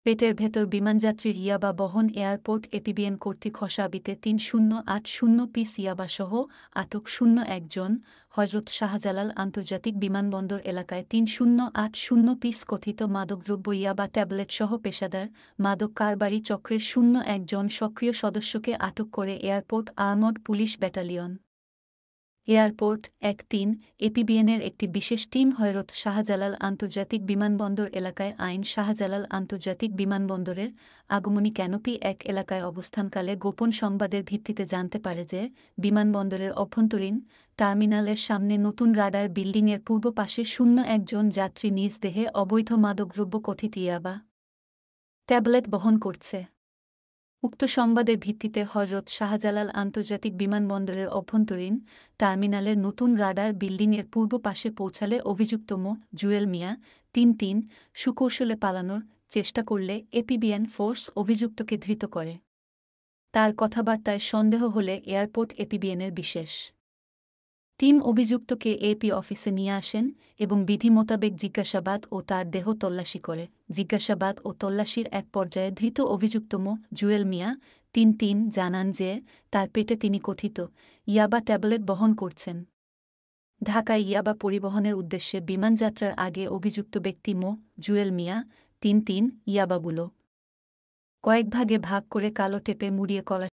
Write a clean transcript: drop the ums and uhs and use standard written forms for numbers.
পেটের ভেতর বিমানযাত্রীর ইয়াবা বহন এয়ারপোর্ট এপিবিএন কর্তৃক হসাবিতে ৩০৮০ পিস ইয়াবাসহ আটক ০১ জন। হজরত শাহজালাল আন্তর্জাতিক বিমানবন্দর এলাকায় ৩০৮০ পিস কথিত মাদকদ্রব্য ইয়াবা ট্যাবলেটসহ পেশাদার মাদক কারবারি চক্রের ০১ জন সক্রিয় সদস্যকে আটক করে airport armed police battalion. Airport ১-৩ এপিবিএনের একটি বিশেষ টিম হযরত শাহজালাল আন্তর্জাতিক বিমানবন্দর এলাকায় শাহজালাল আন্তর্জাতিক বিমানবন্দরের আগমনী ক্যানোপি ১ এলাকায় অবস্থানকালে গোপন সংবাদের ভিত্তিতে জানতে পারে যে বিমানবন্দরের অভ্যন্তরীণ টার্মিনালের সামনে নতুন রাডার বিল্ডিংয়ের পূর্ব পাশে ০১ জন যাত্রী নিজ দেহে অবৈধ মাদকদ্রব্য কথিত ইয়াবা ট্যাবলেট বহন করছে। উক্ত সংবাদের ভিত্তিতে হযরত শাহজালাল আন্তর্জাতিক বিমানবন্দরের অভ্যন্তরীণ টার্মিনালের নতুন রাডার বিল্ডিংয়ের পূর্ব পাশে পৌঁছালে অভিযুক্ত জুয়েল মিয়া ৩ সুকৌশলে পালানোর চেষ্টা করলে এপিবিএন ফোর্স অভিযুক্তকে ধৃত করে। তার কথাবার্তায় সন্দেহ হলে এয়ারপোর্ট এপিবিএনের বিশেষ টিম অভিযুক্তকে এপি অফিসে নিয়ে আসেন এবং বিধি মোতাবেক জিজ্ঞাসাবাদ ও তার দেহ তল্লাশি করে। জিজ্ঞাসাবাদ ও তল্লাশির এক পর্যায়ে ধৃত অভিযুক্ত জুয়েল মিয়া ৩ জানান যে তার পেটে তিনি কথিত ইয়াবা ট্যাবলেট বহন করছেন। ঢাকায় ইয়াবা পরিবহনের উদ্দেশ্যে বিমানযাত্রার আগে অভিযুক্ত ব্যক্তি জুয়েল মিয়া ৩ ইয়াবাগুলো কয়েক ভাগে ভাগ করে কালো টেপে মুড়িয়ে কলা